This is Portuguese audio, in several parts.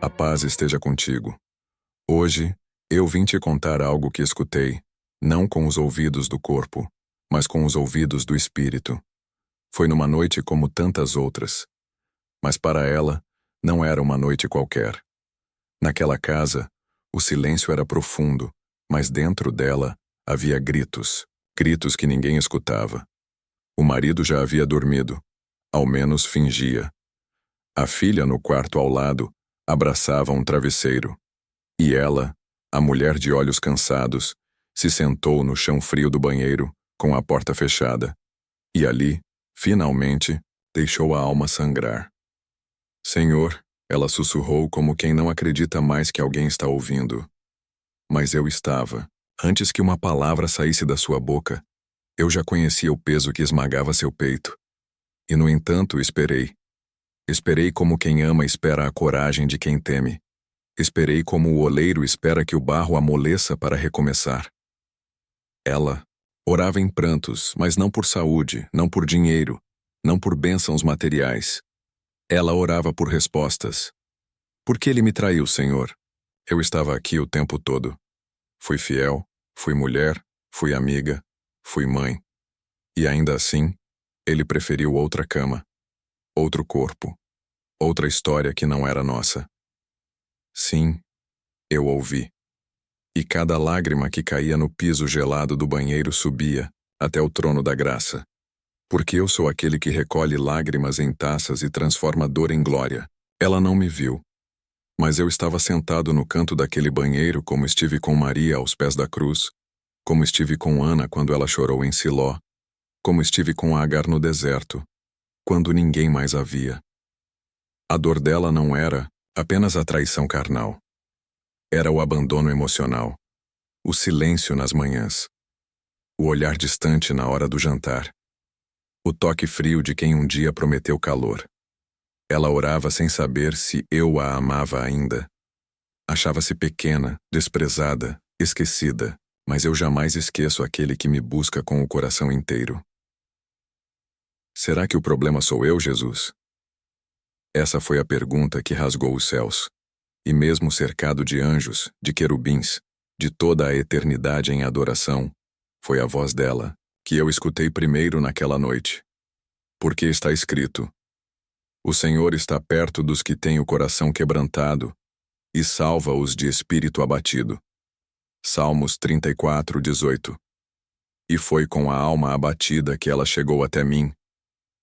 A paz esteja contigo. Hoje, eu vim te contar algo que escutei, não com os ouvidos do corpo, mas com os ouvidos do espírito. Foi numa noite como tantas outras. Mas para ela, não era uma noite qualquer. Naquela casa, o silêncio era profundo, mas dentro dela havia gritos, gritos que ninguém escutava. O marido já havia dormido, ao menos fingia. A filha, no quarto ao lado, abraçava um travesseiro. E ela, a mulher de olhos cansados, se sentou no chão frio do banheiro, com a porta fechada. E ali, finalmente, deixou a alma sangrar. Senhor, ela sussurrou como quem não acredita mais que alguém está ouvindo. Mas eu estava. Antes que uma palavra saísse da sua boca, eu já conhecia o peso que esmagava seu peito. E, no entanto, esperei. Esperei como quem ama espera a coragem de quem teme. Esperei como o oleiro espera que o barro amoleça para recomeçar. Ela orava em prantos, mas não por saúde, não por dinheiro, não por bênçãos materiais. Ela orava por respostas. Por que ele me traiu, Senhor? Eu estava aqui o tempo todo. Fui fiel, fui mulher, fui amiga, fui mãe. E ainda assim, ele preferiu outra cama, outro corpo, outra história que não era nossa. Sim, eu ouvi. E cada lágrima que caía no piso gelado do banheiro subia até o trono da graça. Porque eu sou aquele que recolhe lágrimas em taças e transforma dor em glória. Ela não me viu. Mas eu estava sentado no canto daquele banheiro como estive com Maria aos pés da cruz, como estive com Ana quando ela chorou em Siló, como estive com Agar no deserto, quando ninguém mais a via. A dor dela não era apenas a traição carnal. Era o abandono emocional, o silêncio nas manhãs, o olhar distante na hora do jantar, o toque frio de quem um dia prometeu calor. Ela orava sem saber se eu a amava ainda. Achava-se pequena, desprezada, esquecida, mas eu jamais esqueço aquele que me busca com o coração inteiro. Será que o problema sou eu, Jesus? Essa foi a pergunta que rasgou os céus. E mesmo cercado de anjos, de querubins, de toda a eternidade em adoração, foi a voz dela que eu escutei primeiro naquela noite. Porque está escrito: o Senhor está perto dos que têm o coração quebrantado e salva-os de espírito abatido. Salmos 34, 18. E foi com a alma abatida que ela chegou até mim,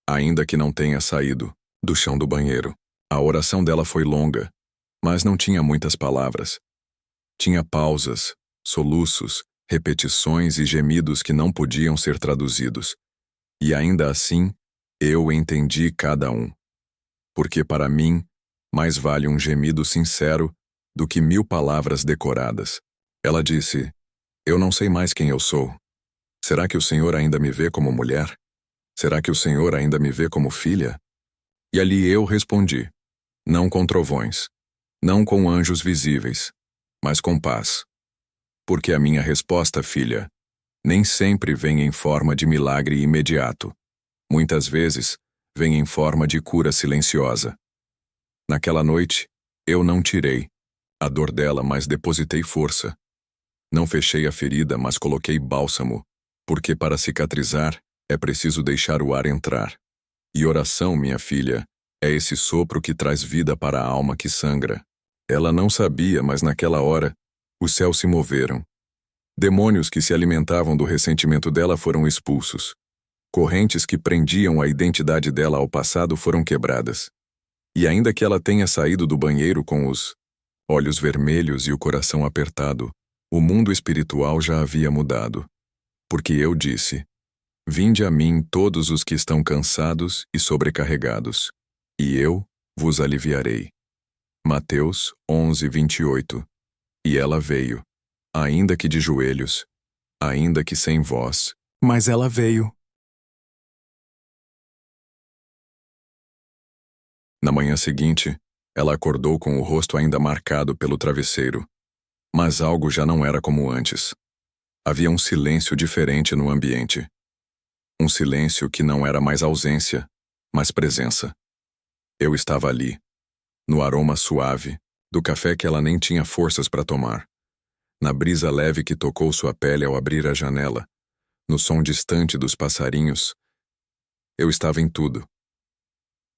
ainda que não tenha saído do chão do banheiro. A oração dela foi longa, mas não tinha muitas palavras. Tinha pausas, soluços, repetições e gemidos que não podiam ser traduzidos. E ainda assim, eu entendi cada um. Porque para mim, mais vale um gemido sincero do que 1000 palavras decoradas. Ela disse: eu não sei mais quem eu sou. Será que o Senhor ainda me vê como mulher? Será que o Senhor ainda me vê como filha? E ali eu respondi: não com trovões, não com anjos visíveis, mas com paz. Porque a minha resposta, filha, nem sempre vem em forma de milagre imediato. Muitas vezes, vem em forma de cura silenciosa. Naquela noite, eu não tirei a dor dela, mas depositei força. Não fechei a ferida, mas coloquei bálsamo, porque para cicatrizar, é preciso deixar o ar entrar. E oração, minha filha, é esse sopro que traz vida para a alma que sangra. Ela não sabia, mas naquela hora, os céus se moveram. Demônios que se alimentavam do ressentimento dela foram expulsos. Correntes que prendiam a identidade dela ao passado foram quebradas. E ainda que ela tenha saído do banheiro com os olhos vermelhos e o coração apertado, o mundo espiritual já havia mudado. Porque eu disse: vinde a mim todos os que estão cansados e sobrecarregados, e eu vos aliviarei. Mateus 11, 28. E ela veio, ainda que de joelhos, ainda que sem voz, mas ela veio. Na manhã seguinte, ela acordou com o rosto ainda marcado pelo travesseiro. Mas algo já não era como antes. Havia um silêncio diferente no ambiente. Um silêncio que não era mais ausência, mas presença. Eu estava ali, no aroma suave, do café que ela nem tinha forças para tomar, na brisa leve que tocou sua pele ao abrir a janela, no som distante dos passarinhos. Eu estava em tudo.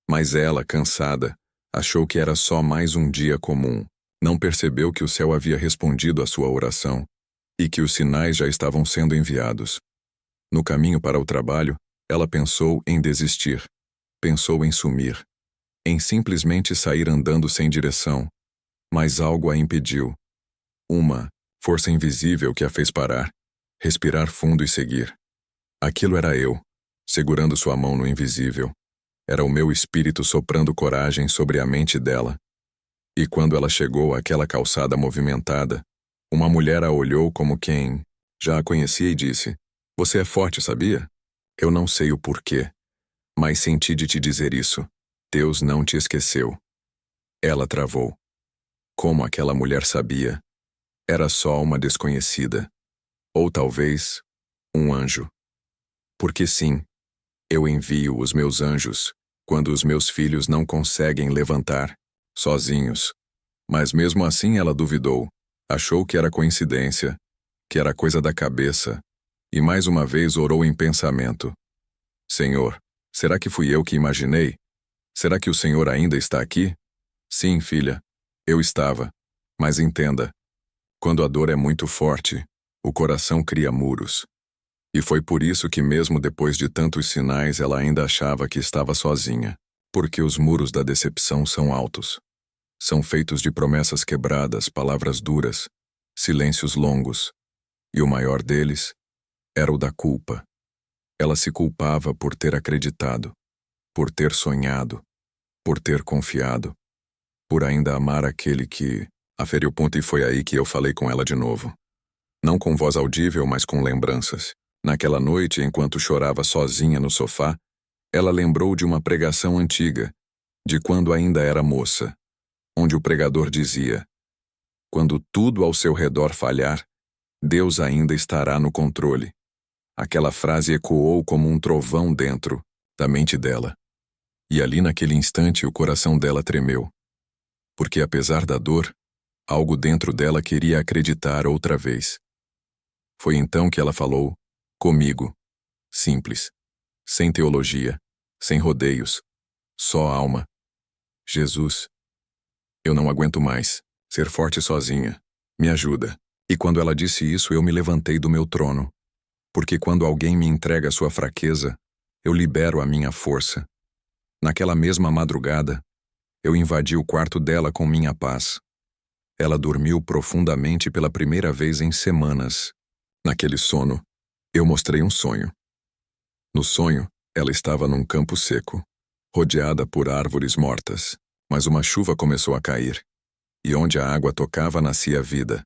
Mas ela, cansada, achou que era só mais um dia comum. Não percebeu que o céu havia respondido à sua oração e que os sinais já estavam sendo enviados. No caminho para o trabalho, ela pensou em desistir. Pensou em sumir. Em simplesmente sair andando sem direção. Mas algo a impediu. Uma força invisível que a fez parar, respirar fundo e seguir. Aquilo era eu, segurando sua mão no invisível. Era o meu espírito soprando coragem sobre a mente dela. E quando ela chegou àquela calçada movimentada, uma mulher a olhou como quem já a conhecia e disse: "Você é forte, sabia? Eu não sei o porquê, mas senti de te dizer isso. Deus não te esqueceu." Ela travou. Como aquela mulher sabia? Era só uma desconhecida. Ou talvez, um anjo. Porque sim, eu envio os meus anjos quando os meus filhos não conseguem levantar, sozinhos. Mas mesmo assim ela duvidou. Achou que era coincidência, que era coisa da cabeça, e mais uma vez orou em pensamento: "Senhor, será que fui eu que imaginei? Será que o Senhor ainda está aqui?" Sim, filha, eu estava. Mas entenda, quando a dor é muito forte, o coração cria muros. E foi por isso que mesmo depois de tantos sinais ela ainda achava que estava sozinha. Porque os muros da decepção são altos. São feitos de promessas quebradas, palavras duras, silêncios longos. E o maior deles era o da culpa. Ela se culpava por ter acreditado, por ter sonhado, por ter confiado, por ainda amar aquele que... Aferiu o ponto e foi aí que eu falei com ela de novo. Não com voz audível, mas com lembranças. Naquela noite, enquanto chorava sozinha no sofá, ela lembrou de uma pregação antiga, de quando ainda era moça, onde o pregador dizia: "Quando tudo ao seu redor falhar, Deus ainda estará no controle." Aquela frase ecoou como um trovão dentro da mente dela. E ali naquele instante o coração dela tremeu. Porque apesar da dor, algo dentro dela queria acreditar outra vez. Foi então que ela falou, comigo, simples, sem teologia, sem rodeios, só alma: "Jesus, eu não aguento mais ser forte sozinha. Me ajuda." E quando ela disse isso, eu me levantei do meu trono. Porque quando alguém me entrega sua fraqueza, eu libero a minha força. Naquela mesma madrugada, eu invadi o quarto dela com minha paz. Ela dormiu profundamente pela primeira vez em semanas. Naquele sono, eu mostrei um sonho. No sonho, ela estava num campo seco, rodeada por árvores mortas, mas uma chuva começou a cair. E onde a água tocava nascia vida.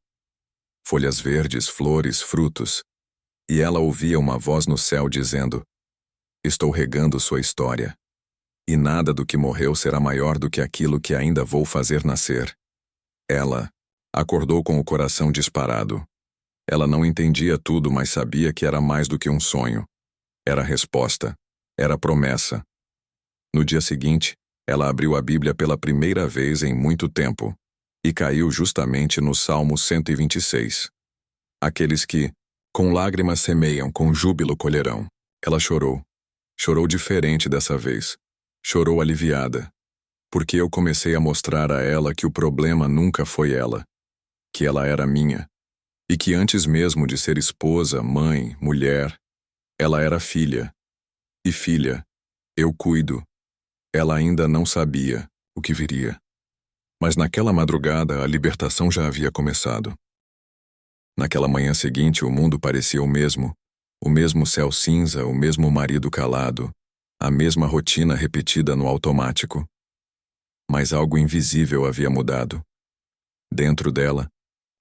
Folhas verdes, flores, frutos. E ela ouvia uma voz no céu dizendo: "Estou regando sua história. E nada do que morreu será maior do que aquilo que ainda vou fazer nascer." Ela acordou com o coração disparado. Ela não entendia tudo, mas sabia que era mais do que um sonho. Era resposta. Era promessa. No dia seguinte, ela abriu a Bíblia pela primeira vez em muito tempo e caiu justamente no Salmo 126. Aqueles que, com lágrimas semeiam, com júbilo colherão. Ela chorou. Chorou diferente dessa vez. Chorou aliviada. Porque eu comecei a mostrar a ela que o problema nunca foi ela. Que ela era minha. E que antes mesmo de ser esposa, mãe, mulher, ela era filha. E filha, eu cuido. Ela ainda não sabia o que viria. Mas naquela madrugada a libertação já havia começado. Naquela manhã seguinte o mundo parecia o mesmo céu cinza, o mesmo marido calado, a mesma rotina repetida no automático. Mas algo invisível havia mudado. Dentro dela,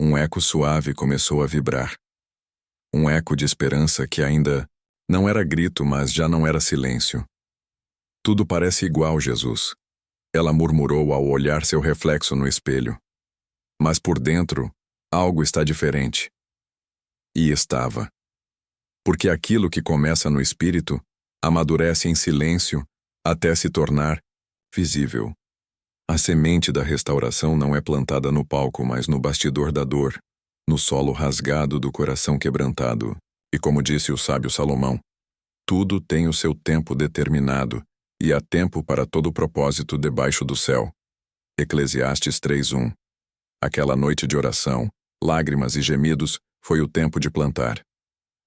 um eco suave começou a vibrar. Um eco de esperança que ainda não era grito, mas já não era silêncio. "Tudo parece igual, Jesus." Ela murmurou ao olhar seu reflexo no espelho. Mas por dentro, algo está diferente. E estava. Porque aquilo que começa no espírito amadurece em silêncio até se tornar visível. A semente da restauração não é plantada no palco, mas no bastidor da dor, no solo rasgado do coração quebrantado. E como disse o sábio Salomão, tudo tem o seu tempo determinado, e há tempo para todo propósito debaixo do céu. Eclesiastes 3:1. Aquela noite de oração, lágrimas e gemidos, foi o tempo de plantar.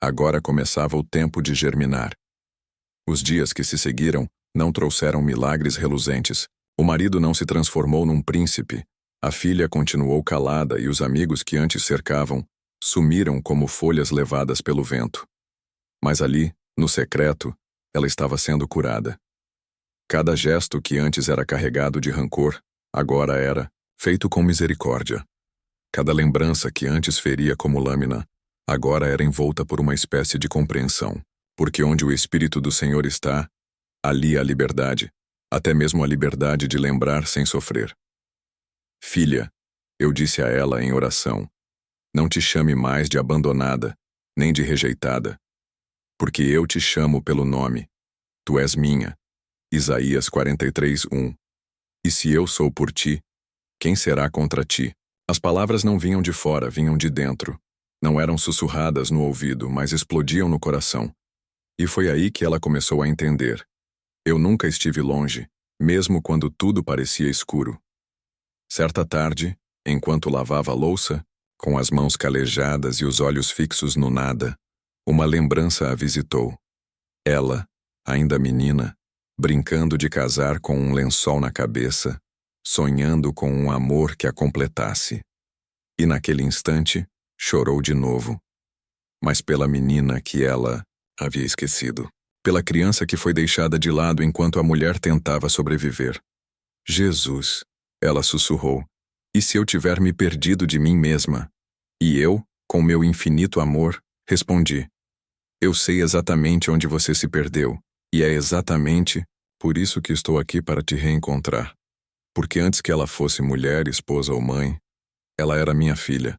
Agora começava o tempo de germinar. Os dias que se seguiram não trouxeram milagres reluzentes. O marido não se transformou num príncipe. A filha continuou calada e os amigos que antes cercavam sumiram como folhas levadas pelo vento. Mas ali, no secreto, ela estava sendo curada. Cada gesto que antes era carregado de rancor, agora era feito com misericórdia. Cada lembrança que antes feria como lâmina, agora era envolta por uma espécie de compreensão. Porque onde o Espírito do Senhor está, ali há liberdade, até mesmo a liberdade de lembrar sem sofrer. Filha, eu disse a ela em oração, não te chame mais de abandonada, nem de rejeitada, porque eu te chamo pelo nome. Tu és minha. Isaías 43:1. E se eu sou por ti, quem será contra ti? As palavras não vinham de fora, vinham de dentro. Não eram sussurradas no ouvido, mas explodiam no coração. E foi aí que ela começou a entender. Eu nunca estive longe, mesmo quando tudo parecia escuro. Certa tarde, enquanto lavava a louça, com as mãos calejadas e os olhos fixos no nada, uma lembrança a visitou. Ela, ainda menina, brincando de casar com um lençol na cabeça, sonhando com um amor que a completasse. E naquele instante, chorou de novo. Mas pela menina que ela havia esquecido. Pela criança que foi deixada de lado enquanto a mulher tentava sobreviver. Jesus, ela sussurrou, e se eu tiver me perdido de mim mesma? E eu, com meu infinito amor, respondi, eu sei exatamente onde você se perdeu, e é exatamente por isso que estou aqui para te reencontrar. Porque antes que ela fosse mulher, esposa ou mãe, ela era minha filha,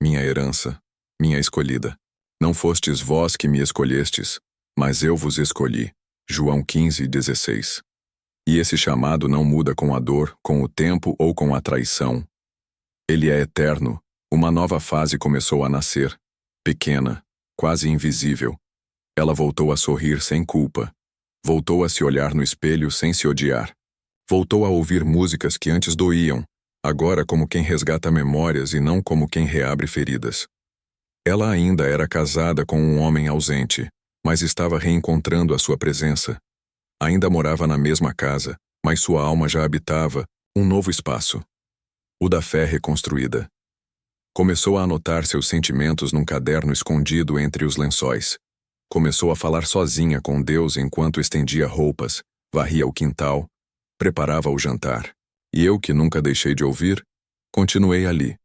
minha herança, minha escolhida. Não fostes vós que me escolhestes, mas eu vos escolhi. João 15:16. E esse chamado não muda com a dor, com o tempo ou com a traição. Ele é eterno. Uma nova fase começou a nascer. Pequena, quase invisível. Ela voltou a sorrir sem culpa. Voltou a se olhar no espelho sem se odiar. Voltou a ouvir músicas que antes doíam, agora como quem resgata memórias e não como quem reabre feridas. Ela ainda era casada com um homem ausente, mas estava reencontrando a sua presença. Ainda morava na mesma casa, mas sua alma já habitava um novo espaço. O da fé reconstruída. Começou a anotar seus sentimentos num caderno escondido entre os lençóis. Começou a falar sozinha com Deus enquanto estendia roupas, varria o quintal, preparava o jantar. E eu, que nunca deixei de ouvir, continuei ali,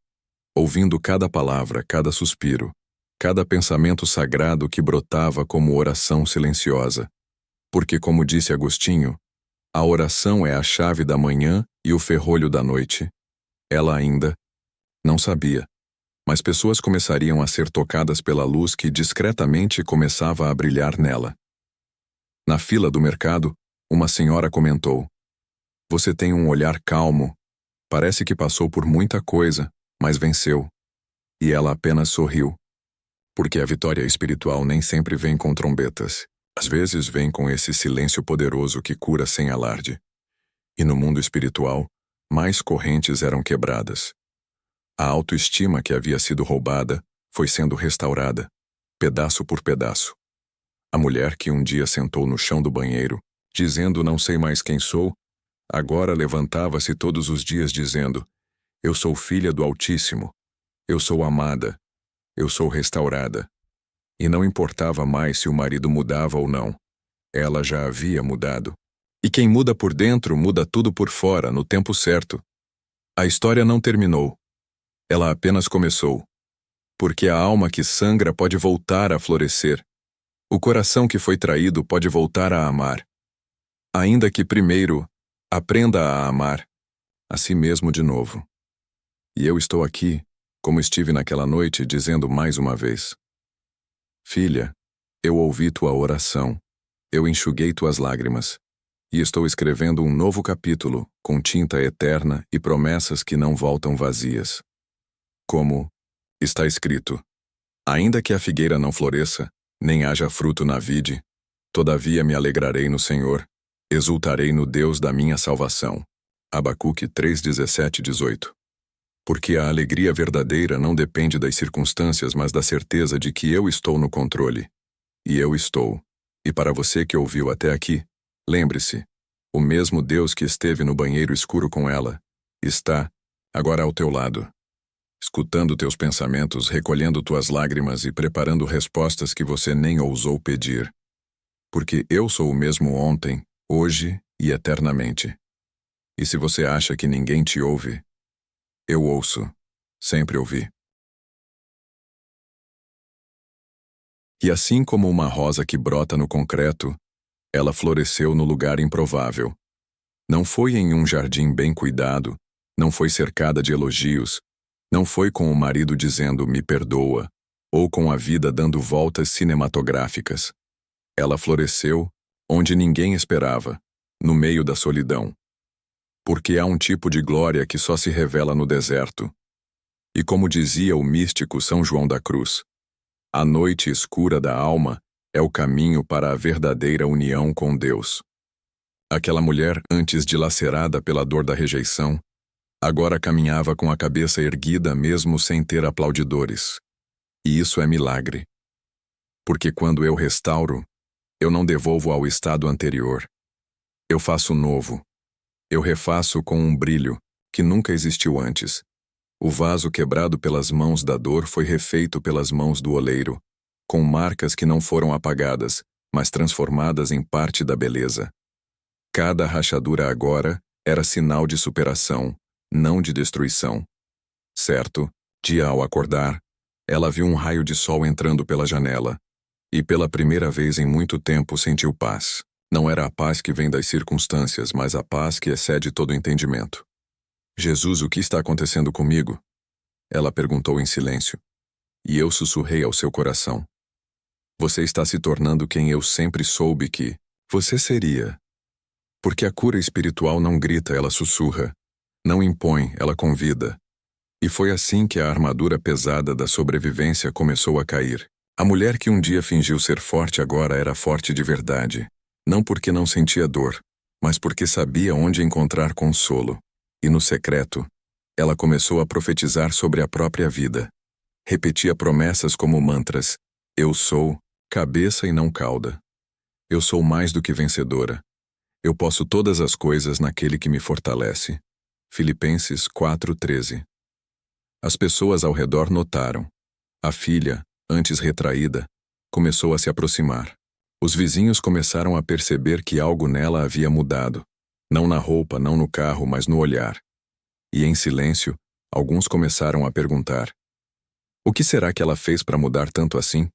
ouvindo cada palavra, cada suspiro, cada pensamento sagrado que brotava como oração silenciosa. Porque, como disse Agostinho, a oração é a chave da manhã e o ferrolho da noite. Ela ainda não sabia, mas pessoas começariam a ser tocadas pela luz que discretamente começava a brilhar nela. Na fila do mercado, uma senhora comentou, você tem um olhar calmo, parece que passou por muita coisa, mas venceu. E ela apenas sorriu. Porque a vitória espiritual nem sempre vem com trombetas. Às vezes vem com esse silêncio poderoso que cura sem alarde. E no mundo espiritual, mais correntes eram quebradas. A autoestima que havia sido roubada foi sendo restaurada, pedaço por pedaço. A mulher que um dia sentou no chão do banheiro, dizendo não sei mais quem sou, agora levantava-se todos os dias dizendo, eu sou filha do Altíssimo, eu sou amada, eu sou restaurada. E não importava mais se o marido mudava ou não, ela já havia mudado. E quem muda por dentro muda tudo por fora, no tempo certo. A história não terminou. Ela apenas começou. Porque a alma que sangra pode voltar a florescer. O coração que foi traído pode voltar a amar. Ainda que primeiro aprenda a amar a si mesmo de novo. E eu estou aqui, como estive naquela noite, dizendo mais uma vez. Filha, eu ouvi tua oração. Eu enxuguei tuas lágrimas. e estou escrevendo um novo capítulo, com tinta eterna e promessas que não voltam vazias. Como está escrito: ainda que a figueira não floresça, nem haja fruto na vide, todavia me alegrarei no Senhor, exultarei no Deus da minha salvação. Abacuque 3:17-18. Porque a alegria verdadeira não depende das circunstâncias, mas da certeza de que eu estou no controle. E eu estou. E para você que ouviu até aqui, lembre-se, o mesmo Deus que esteve no banheiro escuro com ela, está, agora ao teu lado, escutando teus pensamentos, recolhendo tuas lágrimas e preparando respostas que você nem ousou pedir. Porque eu sou o mesmo ontem, hoje e eternamente. E se você acha que ninguém te ouve, eu ouço, sempre ouvi. E assim como uma rosa que brota no concreto, ela floresceu no lugar improvável. Não foi em um jardim bem cuidado, não foi cercada de elogios, não foi com o marido dizendo "me perdoa", ou com a vida dando voltas cinematográficas. Ela floresceu onde ninguém esperava, no meio da solidão. Porque há um tipo de glória que só se revela no deserto. E como dizia o místico São João da Cruz, a noite escura da alma é o caminho para a verdadeira união com Deus. Aquela mulher, antes dilacerada pela dor da rejeição, agora caminhava com a cabeça erguida mesmo sem ter aplaudidores. E isso é milagre. Porque quando eu restauro, eu não devolvo ao estado anterior. Eu faço novo. Eu refaço com um brilho que nunca existiu antes. O vaso quebrado pelas mãos da dor foi refeito pelas mãos do oleiro, com marcas que não foram apagadas, mas transformadas em parte da beleza. Cada rachadura agora era sinal de superação, não de destruição. Certo dia, ao acordar, ela viu um raio de sol entrando pela janela, e pela primeira vez em muito tempo sentiu paz. Não era a paz que vem das circunstâncias, mas a paz que excede todo entendimento. Jesus, o que está acontecendo comigo? Ela perguntou em silêncio. E eu sussurrei ao seu coração. Você está se tornando quem eu sempre soube que você seria. Porque a cura espiritual não grita, ela sussurra. Não impõe, ela convida. E foi assim que a armadura pesada da sobrevivência começou a cair. A mulher que um dia fingiu ser forte agora era forte de verdade. Não porque não sentia dor, mas porque sabia onde encontrar consolo. E no secreto, ela começou a profetizar sobre a própria vida. Repetia promessas como mantras. Eu sou cabeça e não cauda. Eu sou mais do que vencedora. Eu posso todas as coisas naquele que me fortalece. Filipenses 4:13. As pessoas ao redor notaram. A filha, antes retraída, começou a se aproximar. Os vizinhos começaram a perceber que algo nela havia mudado. Não na roupa, não no carro, mas no olhar. E em silêncio, alguns começaram a perguntar: o que será que ela fez para mudar tanto assim?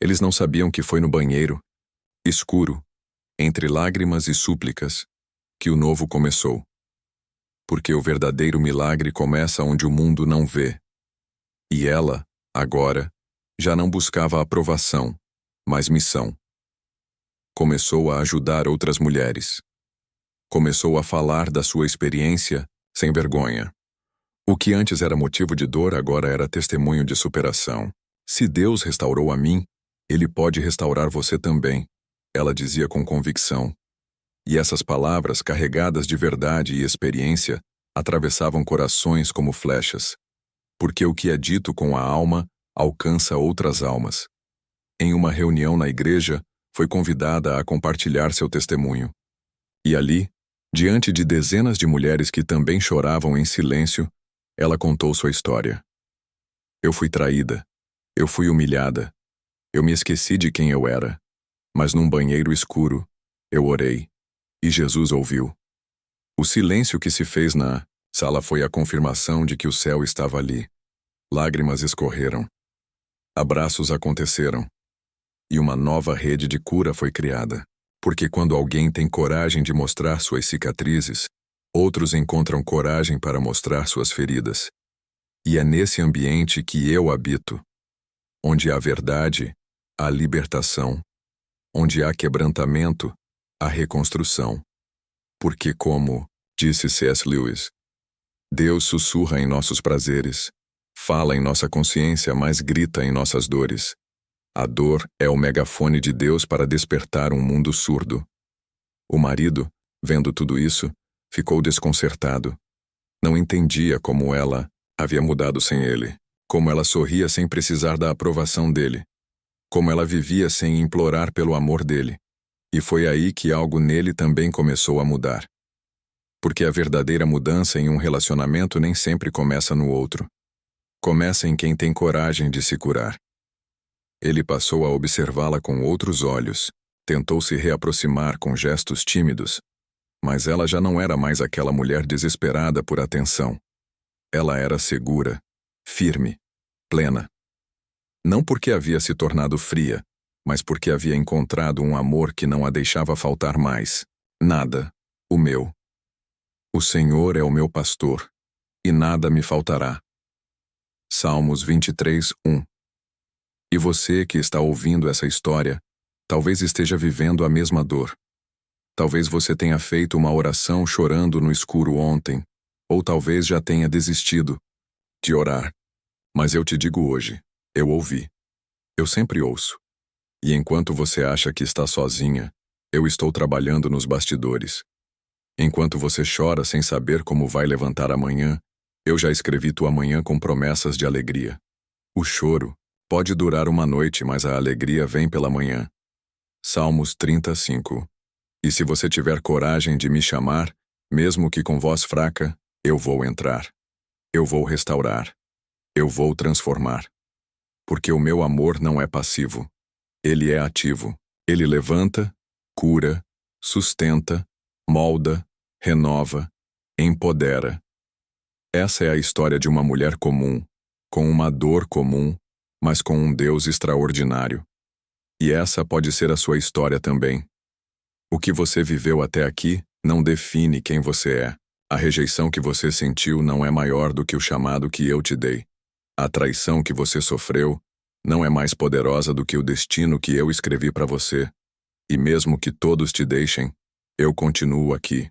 Eles não sabiam que foi no banheiro, escuro, entre lágrimas e súplicas, que o novo começou. Porque o verdadeiro milagre começa onde o mundo não vê. E ela, agora, já não buscava aprovação, mas missão. Começou a ajudar outras mulheres. Começou a falar da sua experiência sem vergonha. O que antes era motivo de dor agora era testemunho de superação. Se Deus restaurou a mim, Ele pode restaurar você também, ela dizia com convicção. E essas palavras, carregadas de verdade e experiência, atravessavam corações como flechas. Porque o que é dito com a alma alcança outras almas. Em uma reunião na igreja, foi convidada a compartilhar seu testemunho. E ali, diante de dezenas de mulheres que também choravam em silêncio, ela contou sua história. Eu fui traída. Eu fui humilhada. Eu me esqueci de quem eu era. Mas num banheiro escuro, eu orei. E Jesus ouviu. O silêncio que se fez na sala foi a confirmação de que o céu estava ali. Lágrimas escorreram. Abraços aconteceram. E uma nova rede de cura foi criada. Porque quando alguém tem coragem de mostrar suas cicatrizes, outros encontram coragem para mostrar suas feridas. E é nesse ambiente que eu habito. Onde há verdade, há libertação. Onde há quebrantamento, a reconstrução. Porque, como disse C.S. Lewis, Deus sussurra em nossos prazeres, fala em nossa consciência, mas grita em nossas dores. A dor é o megafone de Deus para despertar um mundo surdo. O marido, vendo tudo isso, ficou desconcertado. Não entendia como ela havia mudado sem ele, como ela sorria sem precisar da aprovação dele, como ela vivia sem implorar pelo amor dele. E foi aí que algo nele também começou a mudar. Porque a verdadeira mudança em um relacionamento nem sempre começa no outro. Começa em quem tem coragem de se curar. Ele passou a observá-la com outros olhos, tentou se reaproximar com gestos tímidos, mas ela já não era mais aquela mulher desesperada por atenção. Ela era segura, firme, plena. Não porque havia se tornado fria, mas porque havia encontrado um amor que não a deixava faltar mais. Nada, o meu. O Senhor é o meu pastor, e nada me faltará. Salmos 23, 1. E você que está ouvindo essa história, talvez esteja vivendo a mesma dor. Talvez você tenha feito uma oração chorando no escuro ontem, ou talvez já tenha desistido de orar. Mas eu te digo hoje, eu ouvi. Eu sempre ouço. E enquanto você acha que está sozinha, eu estou trabalhando nos bastidores. Enquanto você chora sem saber como vai levantar amanhã, eu já escrevi tua manhã com promessas de alegria. O choro pode durar uma noite, mas a alegria vem pela manhã. Salmos 35. E se você tiver coragem de me chamar, mesmo que com voz fraca, eu vou entrar. Eu vou restaurar. Eu vou transformar. Porque o meu amor não é passivo. Ele é ativo. Ele levanta, cura, sustenta, molda, renova, empodera. Essa é a história de uma mulher comum, com uma dor comum, mas com um Deus extraordinário. E essa pode ser a sua história também. O que você viveu até aqui não define quem você é. A rejeição que você sentiu não é maior do que o chamado que eu te dei. A traição que você sofreu não é mais poderosa do que o destino que eu escrevi para você. E mesmo que todos te deixem, eu continuo aqui.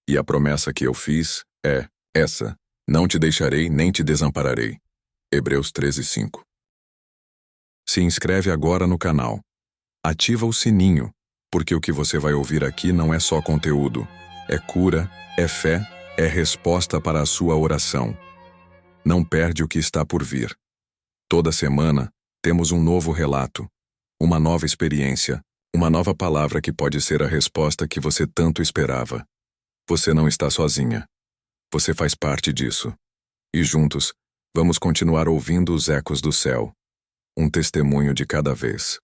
E a promessa que eu fiz é essa: não te deixarei nem te desampararei. Hebreus 13, 5. Se inscreve agora no canal. Ativa o sininho, porque o que você vai ouvir aqui não é só conteúdo. É cura, é fé, é resposta para a sua oração. Não perde o que está por vir. Toda semana, temos um novo relato, uma nova experiência, uma nova palavra que pode ser a resposta que você tanto esperava. Você não está sozinha. Você faz parte disso. E juntos, vamos continuar ouvindo os ecos do céu. Um testemunho de cada vez.